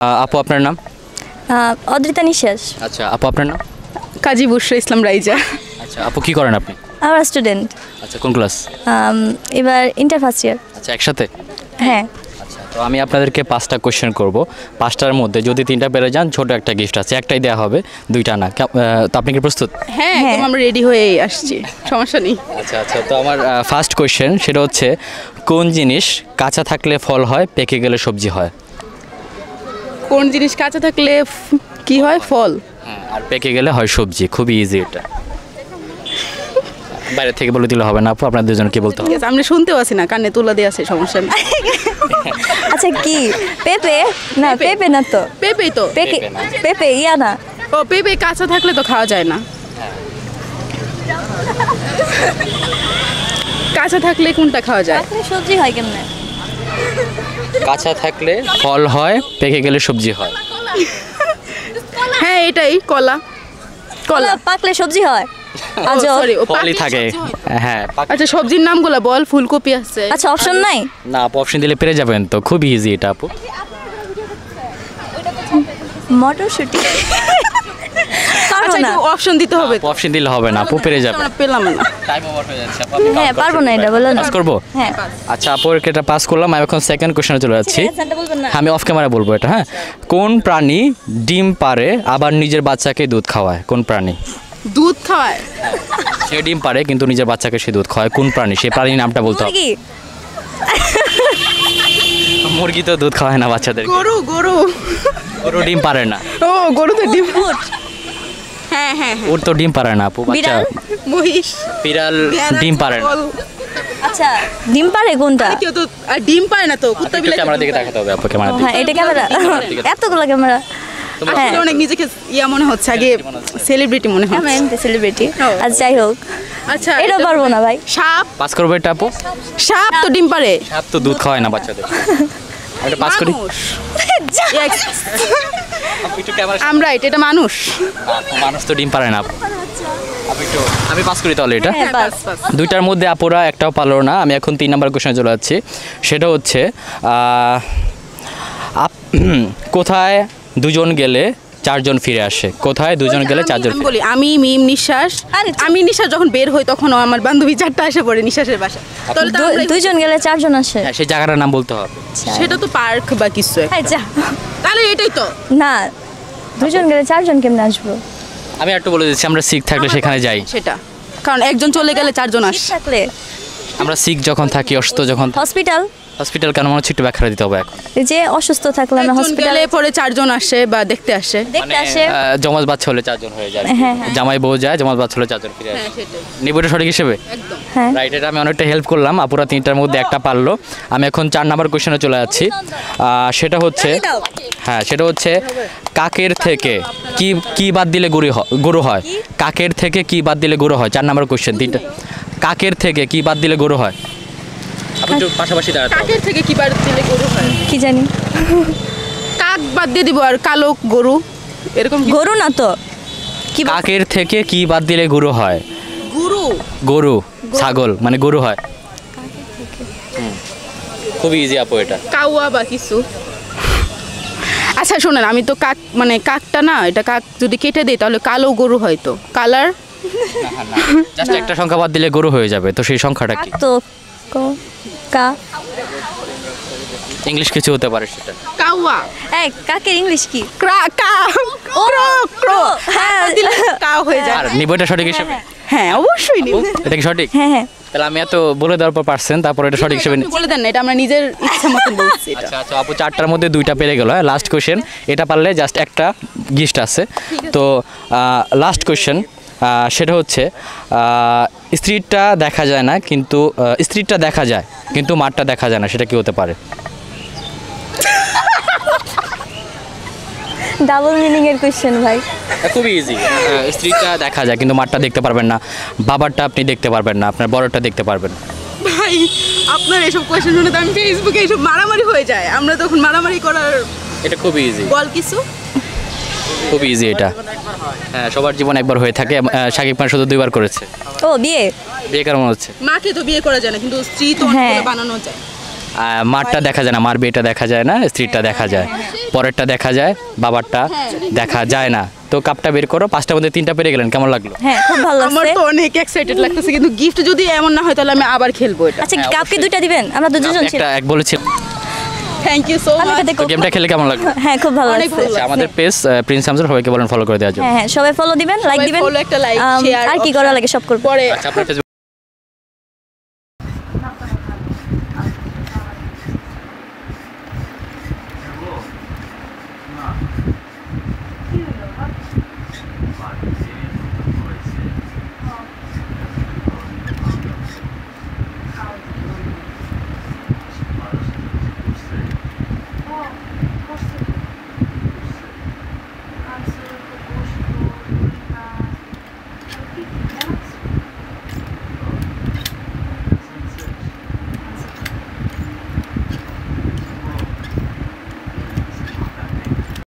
আপু আপনার নাম? অদ্রিতা নিঃশ্বাস। আচ্ছা আপু আপনার নাম? কাজী বুশরা ইসলাম রাইজা। আচ্ছা আপু কি করেন আপনি? আমার স্টুডেন্ট। আচ্ছা কোন ক্লাস? এবার ইন্টার ফার্স্ট ইয়ার। আচ্ছা একসাথে? হ্যাঁ। আচ্ছা তো আমি আপনাদেরকে 5টা কোশ্চেন করব। 5টার মধ্যে যদি 3টা পেরে যান ছোট একটা গিফট আছে, একটাই দেওয়া হবে, 2টা না। তো আপনি কি প্রস্তুত? হ্যাঁ একদম আমরা রেডি হয়ে আসছি, সমস্যা নেই। আচ্ছা আচ্ছা তো আমার ফার্স্ট কোশ্চেন সেটা হচ্ছে কোন জিনিস কাঁচা থাকলে ফল হয়, পেকে গেলে সবজি হয়? কোন জিনিস কাঁচা থাকলে কি হয়? ফল। আর পেকে গেলে হয় সবজি। খুবই ইজি এটা, বাইরে থেকে বলে দিলে হবে না আপু, আপনার দুজন কি বলতে হবে? ঠিক আছে, আমরা শুনতেও আছি না, কানে তুলা দিয়ে আছে, সমস্যা নেই। আচ্ছা কি পেঁপে? না পেঁপে না তো, পেঁপেই তো। পেঁপে ইয়া না। ও পেঁপে কাঁচা থাকলে তো খাওয়া যায় না। কাঁচা থাকলে কোনটা খাওয়া যায়? সবজি হয় কেমনে? কাঁচা থাকলে ফল হয়, পেকে গেলে সবজি হয়। হ্যাঁ এটাই, কলা। কলা পাকলে সবজি হয়। আচ্ছা ফলই থাকে। হ্যাঁ আচ্ছা সবজির নামগুলো বল। ফুলকপি আছে। আচ্ছা অপশন নাই? না আপু অপশন দিলে পেরে যাবেন তো, খুবই ইজি এটা আপু। মটরশুঁটি। আচ্ছা একটু অপশন দিতে হবে। অপশন দিলে হবে না আপু, পেরে যাবেন। আমরা পেলাম না। টাইম ওভার হয়ে যাচ্ছে আপু। হ্যাঁ পারবো না, এটা বলো না। পাস করব? হ্যাঁ। আচ্ছা আপু এটা পাস করলাম। আমি এখন সেকেন্ড কোশ্চেনে চলে যাচ্ছি। আমি অফ ক্যামেরা বলবো এটা। হ্যাঁ, কোন প্রাণী ডিম পারে আবার নিজের বাচ্চাকে দুধ খাওয়ায়? কোন প্রাণী দুধ খাওয়ায়? সে ডিম পারে কিন্তু নিজের বাচ্চাকে সে দুধ খাওয়ায়, কোন প্রাণী? সেই প্রাণীর নামটা বলতে হবে। মুরগি তো দুধ খাওয়ায় না বাচ্চাদের। গরু। গরু গরু ডিম পারে না। ও গরু তো ডিম। হ্যাঁ হ্যাঁ ওর তো ডিম পারে না আপু। বাচ্চা মহিষ। বিড়াল ডিম পারে না। আচ্ছা ডিম পারে কোনটা? কেউ তো আর ডিম পারে না তো। কুত্তা বিলাই ক্যামেরা দিকে তাকাতে হবে আপু, ক্যামেরা দিকে। হ্যাঁ এটা ক্যামেরা, এতগুলো ক্যামেরা। হ্যাঁ আসলে অনেক নিজেকে ইয়া মনে হচ্ছে, আগে সেলিব্রিটি মনে হয়। আমি সেলিব্রিটি। আচ্ছা যাই হোক, আচ্ছা এটা পারবো না ভাই। সাপ। পাস করবো এটা আপু? সাপ তো ডিম পারে। সাপ তো দুধ খাওয়ায় না বাচ্চাদের। এটা পাস করি। মানুষ। আমরা এটা মানুষ। মানুষ তো ডিম পারে না আপু। আমি পাস করি তাহলে এটা। হ্যাঁ, বাস। দুইটার মধ্যে আপুরা একটাও পারলো না। আমি এখন 3 নম্বর কোশ্চেনে চলে যাচ্ছি। সেটা হচ্ছে কোথায় দুজন গেলে 4জন ফিরে আসে? কোথায় দুজন গেলে 4জন? আমি বলি, আমি মিম নিঃশ্বাস। আমি নিঃশ্বাস যখন বের হই তখন আমার বান্ধবী 4টা আসে পড়ে নিঃশ্বাসের বাসা। তাহলে তো আমরা দুইজন গেলে 4জন আসে। হ্যাঁ সেই জায়গাটার নাম বলতে হবে। সেটা তো পার্ক বা কিছু একটা। যা তাহলে এটাই তো। না, দুজন গেলে 4জন কেমনে আসবো? আমি একটু বলে দিচ্ছি, আমরা শিখ থাকলে সেখানে যাই। সেটা কারণ একজন চলে গেলে 4জন আসে। থাকলে আমরা শিখ যখন থাকি, অসুস্থ যখন। হসপিটাল। হসপিটাল কেন মনে হচ্ছে একটু ব্যাখ্যা দিতে হবে এখন। এই যে অসুস্থ থাকলে আমরা হসপিটালে হসপিটালে পরে 4জন আসে বা দেখতে আসে। দেখতে আসে। জমজ বাচ্চা হলে 4জন হয়ে যায়। হ্যাঁ, জামাই বউ যায়, জমজ বাচ্চা হলে 4জন ফিরে আসে। হ্যাঁ সেটাই নিবটা সঠিক হিসেবে? একদম। হ্যাঁ রাইট, এটা আমি অনেকটা হেল্প করলাম। আপুরা 3টার মধ্যে একটা পারলো। আমি এখন 4 নম্বর কোশ্চেনে চলে যাচ্ছি। সেটা হচ্ছে সেটা হচ্ছে কাকের থেকে কি বাদ দিলে গরু হয়? কাকের থেকে কি বাদ দিলে গরু হয়? 4 নম্বর কোশ্চেন 3টা। কাকের থেকে কি বাদ দিলে গরু হয়? আপনি একটু পাশাপাশি দাঁড়াতে হবে। কাকের থেকে কি বাদ দিলে গরু হয়? কি জানি, কাক বাদ দিয়ে দিব আর কালো গরু, এরকম কি? গরু না তো। কি কাকের থেকে কি বাদ দিলে গরু হয়? গরু। গরু ছাগল মানে গরু হয়। খুবই ইজি আপু এটা। কাউয়া বা কিছু। আচ্ছা শোনেন, আমি তো কাক মানে কাকটা না, এটা কাক যদি কেটে দেই তাহলে কালো গরু হয় তো। কালার। জাস্ট একটা সংখ্যা বাদ দিলে গরু হয়ে যাবে, তো সেই সংখ্যাটা কি? তো কা ইংলিশ কিছু হতে পারে সেটা। কাউয়া। এই কাকের ইংলিশ কি? ক্রা কা ক্রো ক্রো। হ্যাঁ দিলে কাউ হয়ে যায়। আর নিবটা সঠিক হিসেবে? হ্যাঁ অবশ্যই নিব। এটা কি সঠিক? হ্যাঁ হ্যাঁ। তাহলে আমি এত বলে দেওয়ার পর পারছেন, তারপর এটা সঠিক হিসেবে আপনি বলে দেন না, এটা আমরা নিজের ইচ্ছা মতন বলছি এটা। আচ্ছা আচ্ছা আপু 4টার মধ্যে 2টা পেরে গেল। লাস্ট কোশ্চেন, এটা পারলে জাস্ট একটা গিফট আছে। তো লাস্ট কোশ্চেন সেটা হচ্ছে স্ত্রীটা দেখা যায় না কিন্তু স্ত্রীটা দেখা যায় কিন্তু মাঠটা দেখা যায় না, সেটা কি হতে পারে? ডাবল মিনিং এর কোশ্চেন ভাই। খুবই ইজি। স্ত্রীটা দেখা যায় কিন্তু মাঠটা দেখতে পারবেন না, বাবারটা আপনি দেখতে পারবেন না, আপনার বড়টা দেখতে পারবেন না। ভাই আপনার এসব কোয়েশ্চেন শুনে তো আমি ফেসবুকে এসব মারামারি হয়ে যায়, আমরা তখন মারামারি করার। এটা খুবই ইজি, বল কিছু। খুবই ইজি এটা। হ্যাঁ সবার জীবন একবার হয়ে থাকে। শাকিব খান শুধু 2বার করেছে। ও বিয়ে। বিয়ে কেমন হচ্ছে? মাকে তো বিয়ে করা যায় না কিন্তু স্ত্রী তো অনেকগুলো বানানো যায়। মাঠটা দেখা যায় না, মার বিয়েটা দেখা যায় না, স্ত্রীটা দেখা যায়। পরেরটা দেখা যায়, বাবারটা দেখা যায় না। তো কাপটা বের করো, 5টার মধ্যে 3টা পেরে গেলেন, কেমন লাগলো? হ্যাঁ খুব ভালো আমার লাগছে। তো অনেক এক্সাইটেড লাগতেছে, কিন্তু গিফট যদি এমন না হয় তাহলে আমি আবার খেলবো এটা। আচ্ছা কাপ কি দুইটা দিবেন? আমরা দুজন ছিল। একটা এক বলেছি। থ্যাংক ইউ সো আমি মাচ। এটা দেখো। গেমটা খেলে কেমন লাগলো? হ্যাঁ খুব ভালো অনেক লাগছে। ভালো লাগছে। আমাদের পেজ প্রিন্স হামজার, সবাইকে বলেন ফলো করে দেওয়ার জন্য। হ্যাঁ হ্যাঁ সবাই ফলো দিবেন, লাইক সবাই দিবেন। follow, একটা like, share, আর কি করা লাগে সব করব। পরে আচ্ছা, আপনার Facebook